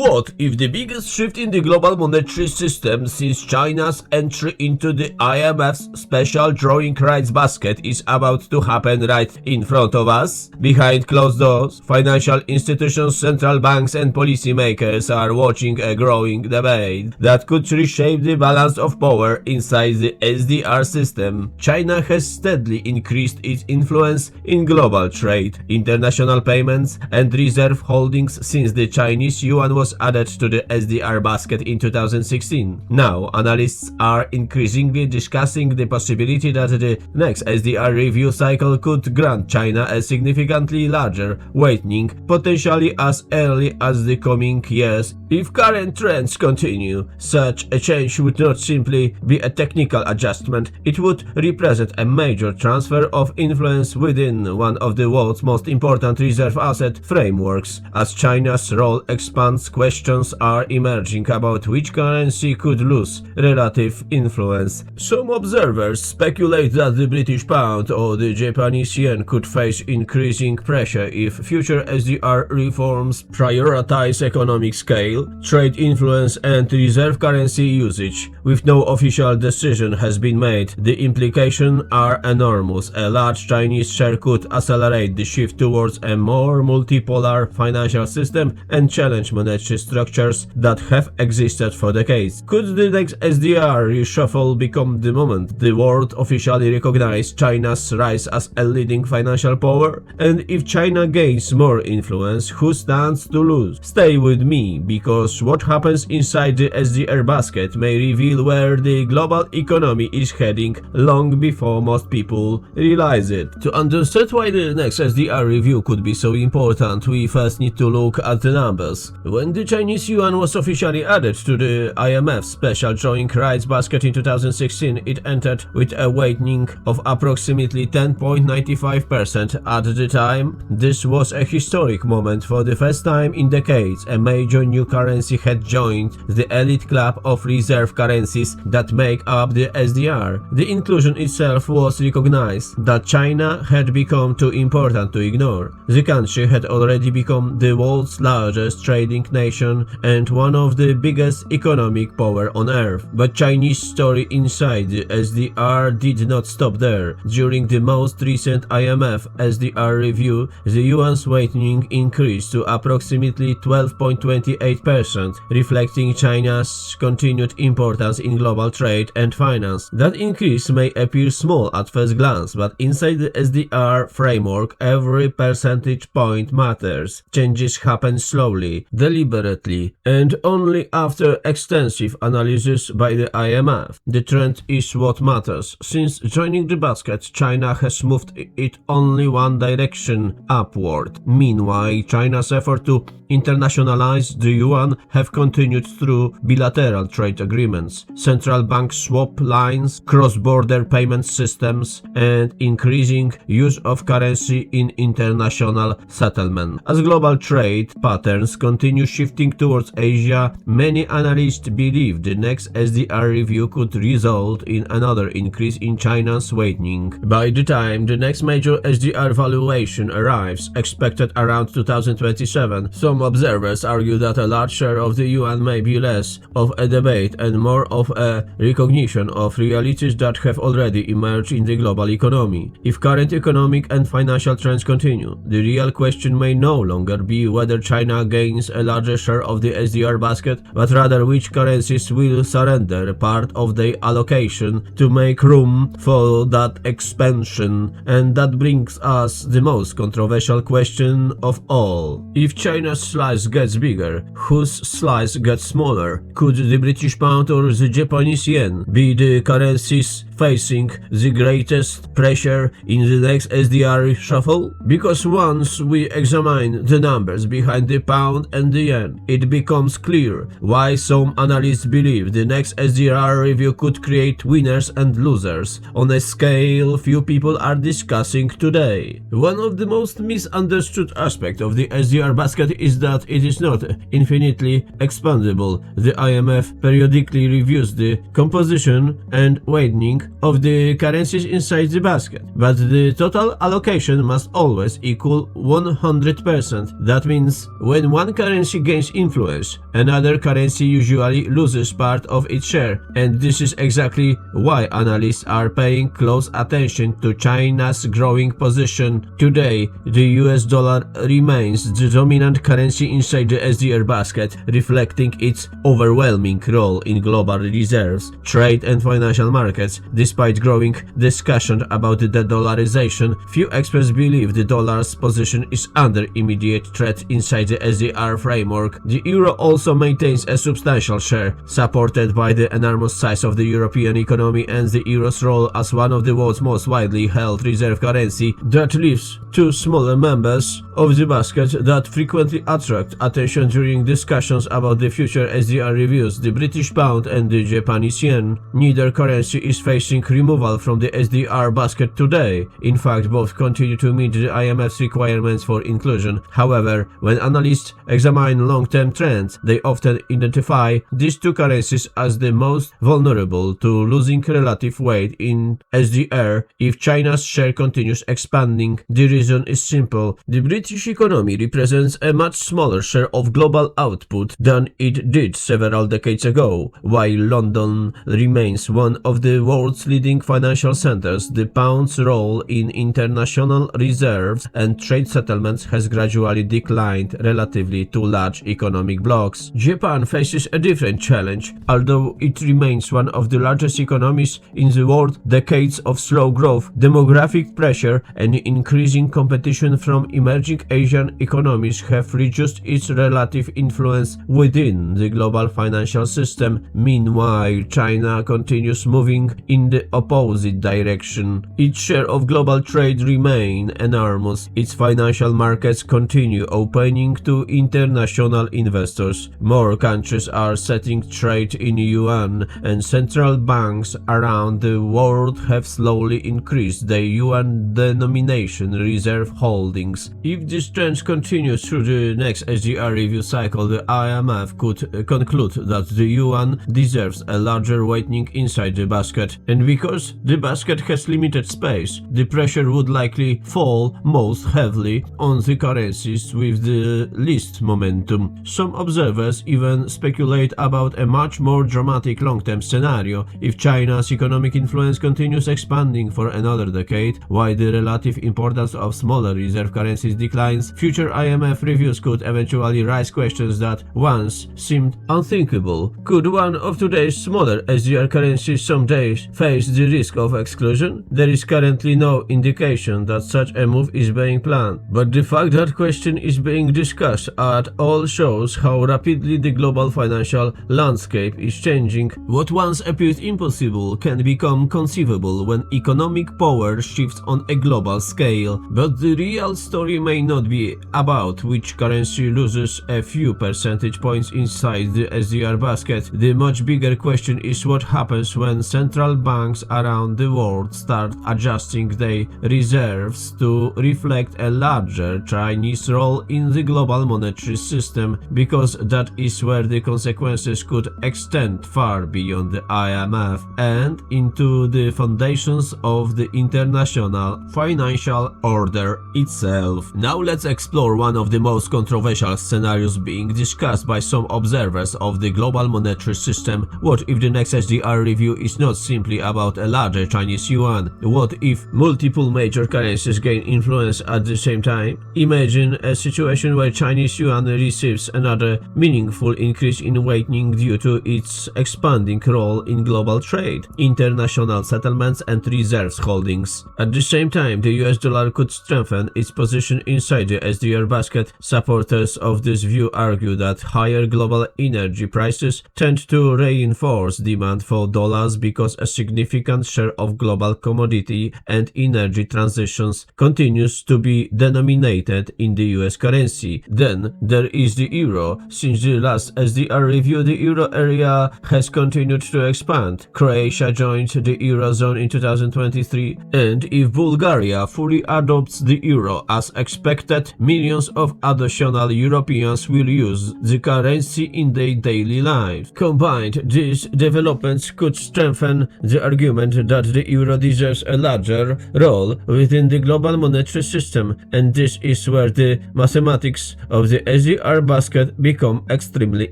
What if the biggest shift in the global monetary system since China's entry into the IMF's special drawing rights basket is about to happen right in front of us? Behind closed doors, financial institutions, central banks and policymakers are watching a growing debate that could reshape the balance of power inside the SDR system. China has steadily increased its influence in global trade, international payments and reserve holdings since the Chinese Yuan was added to the SDR basket in 2016. Now, analysts are increasingly discussing the possibility that the next SDR review cycle could grant China a significantly larger weighting, potentially as early as the coming years. If current trends continue, such a change would not simply be a technical adjustment, it would represent a major transfer of influence within one of the world's most important reserve asset frameworks. As China's role expands, questions are emerging about which currency could lose relative influence. Some observers speculate that the British pound or the Japanese yen could face increasing pressure if future SDR reforms prioritize economic scale, trade influence and reserve currency usage. With no official decision has been made, the implications are enormous. A large Chinese share could accelerate the shift towards a more multipolar financial system and challenge monetary structures that have existed for decades. Could the next SDR reshuffle become the moment the world officially recognizes China's rise as a leading financial power? And if China gains more influence, who stands to lose? Stay with me, because what happens inside the SDR basket may reveal where the global economy is heading long before most people realize it. To understand why the next SDR review could be so important, we first need to look at the numbers. When the Chinese Yuan was officially added to the IMF special drawing rights basket in 2016, it entered with a weighting of approximately 10.95% at the time. This was a historic moment. For the first time in decades, a major new currency had joined the elite club of reserve currencies that make up the SDR. The inclusion itself was recognized that China had become too important to ignore. The country had already become the world's largest trading nation and one of the biggest economic power on earth. But Chinese story inside the SDR did not stop there. During the most recent IMF SDR review, the yuan's weighting increased to approximately 12.28%, reflecting China's continued importance in global trade and finance. That increase may appear small at first glance, but inside the SDR framework, every percentage point matters. Changes happen slowly, deliberately, and only after extensive analysis by the IMF. The trend is what matters. Since joining the basket, China has moved it only one direction, upward. Meanwhile, China's effort to internationalize the yuan have continued through bilateral trade agreements, central bank swap lines, cross-border payment systems, and increasing use of currency in international settlement. As global trade patterns continue shifting towards Asia, many analysts believe the next SDR review could result in another increase in China's weighting. By the time the next major SDR valuation arrives, expected around 2027, some observers argue that a large share of the yuan may be less of a debate and more of a recognition of realities that have already emerged in the global economy. If current economic and financial trends continue, the real question may no longer be whether China gains a larger share of the SDR basket, but rather which currencies will surrender part of their allocation to make room for that expansion. And that brings us the most controversial question of all. If China's slice gets bigger, whose slice gets smaller? Could the British pound or the Japanese yen be the currencies facing the greatest pressure in the next SDR shuffle? Because once we examine the numbers behind the pound and the yen, it becomes clear why some analysts believe the next SDR review could create winners and losers on a scale few people are discussing today. One of the most misunderstood aspects of the SDR basket is that it is not infinitely expandable. The IMF periodically reviews the composition and weighting of the currencies inside the basket, but the total allocation must always equal 100%. That means when one currency gains influence, another currency usually loses part of its share, and this is exactly why analysts are paying close attention to China's growing position. Today, the US dollar remains the dominant currency inside the SDR basket, reflecting its overwhelming role in global reserves, trade and financial markets. Despite growing discussion about the de-dollarization, few experts believe the dollar's position is under immediate threat inside the SDR framework. The euro also maintains a substantial share, supported by the enormous size of the European economy and the euro's role as one of the world's most widely held reserve currency. That leaves two smaller members of the basket that frequently attract attention during discussions about the future SDR reviews: the British pound and the Japanese yen. Neither currency is facing removal from the SDR basket today. In fact, both continue to meet the IMF's requirements for inclusion. However, when analysts examine long-term trends, they often identify these two currencies as the most vulnerable to losing relative weight in SDR if China's share continues expanding. The reason is simple: the British economy represents a much smaller share of global output than it did several decades ago. While London remains one of the world's leading financial centers, the pound's role in international reserves and trade settlements has gradually declined relatively to large economic blocs. Japan faces a different challenge. Although it remains one of the largest economies in the world, decades of slow growth, demographic pressure, and increasing competition from emerging Asian economies have reduced its relative influence within the global financial system. Meanwhile, China continues moving in the opposite direction. Its share of global trade remains enormous. Its financial markets continue opening to international investors. More countries are setting trade in Yuan, and central banks around the world have slowly increased their Yuan denomination reserve holdings. If this trend continues through the next SDR review cycle, the IMF could conclude that the Yuan deserves a larger weighting inside the basket, and because the basket has limited space, the pressure would likely fall most heavily on the currencies with the least momentum. Some observers even speculate about a much more dramatic long-term scenario. If China's economic influence continues expanding for another decade, while the relative importance of smaller reserve currencies declines, future IMF reviews could eventually raise questions that once seemed unthinkable. Could one of today's smaller SDR currencies someday face the risk of exclusion? There is currently no indication that such a move is being planned, but the fact that question is being discussed at all shows how rapidly the global financial landscape is changing. What once appeared impossible can become conceivable when economic power shifts on a global scale. But the real story may not be about which currency loses a few percentage points inside the SDR basket. The much bigger question is what happens when central banks around the world start adjusting their reserves to reflect a larger Chinese role in the global monetary system, because that is where the consequences could extend far beyond the IMF and into the foundations of the international financial order itself. Now let's explore one of the most controversial scenarios being discussed by some observers of the global monetary system. What if the next SDR review is not simply about a larger Chinese yuan? What if multiple major currencies gain influence at the same time? Imagine a situation where Chinese yuan receives another meaningful increase in weighting due to its expanding role in global trade, international settlements and reserves holdings. At the same time, the US dollar could strengthen its position inside the SDR basket. Supporters of this view argue that higher global energy prices tend to reinforce demand for dollars because a significant share of global commodity and energy transitions continues to be denominated in the US currency. Then there is the euro. Since the last SDR review, the euro area has continued to expand. Croatia joined the eurozone in 2023, and if Bulgaria fully adopts the euro as expected, millions of additional Europeans will use the currency in their daily lives. Combined, these developments could strengthen the the argument that the euro deserves a larger role within the global monetary system, and this is where the mathematics of the SDR basket become extremely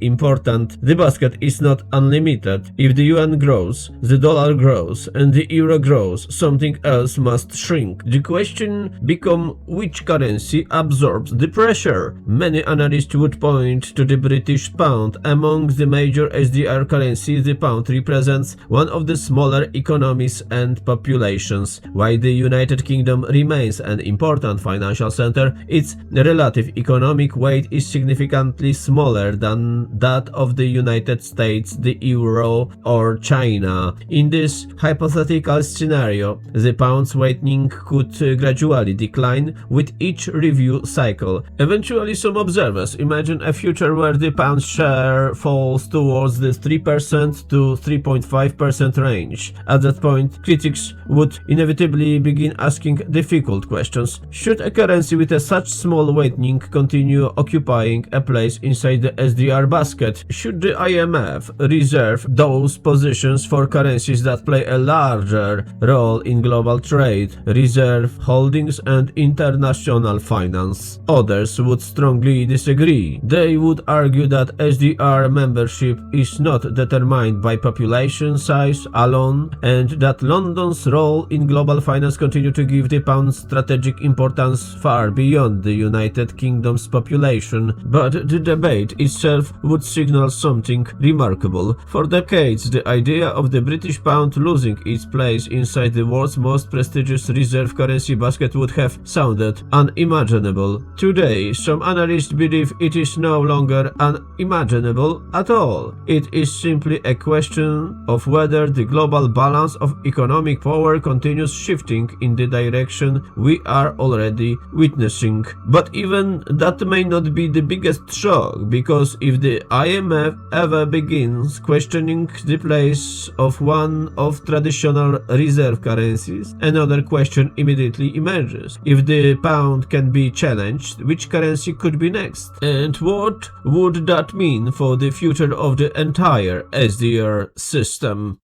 important. The basket is not unlimited. If the yuan grows, the dollar grows, and the euro grows, something else must shrink. The question becomes which currency absorbs the pressure. Many analysts would point to the British pound. Among the major SDR currencies, the pound represents one of the smaller economies and populations. While the United Kingdom remains an important financial center, its relative economic weight is significantly smaller than that of the United States, the euro, or China. In this hypothetical scenario, the pound's weighting could gradually decline with each review cycle. Eventually, some observers imagine a future where the pound's share falls towards the 3% to 3.5% range. At that point, critics would inevitably begin asking difficult questions. Should a currency with such small weighting continue occupying a place inside the SDR basket? Should the IMF reserve those positions for currencies that play a larger role in global trade, reserve holdings, and international finance? Others would strongly disagree. They would argue that SDR membership is not determined by population size alone, and that London's role in global finance continues to give the pound strategic importance far beyond the United Kingdom's population. But the debate itself would signal something remarkable. For decades, the idea of the British pound losing its place inside the world's most prestigious reserve currency basket would have sounded unimaginable. Today, some analysts believe it is no longer unimaginable at all. It is simply a question of whether the global balance of economic power continues shifting in the direction we are already witnessing. But even that may not be the biggest shock, because if the IMF ever begins questioning the place of one of traditional reserve currencies, another question immediately emerges. If the pound can be challenged, which currency could be next? And what would that mean for the future of the entire SDR system?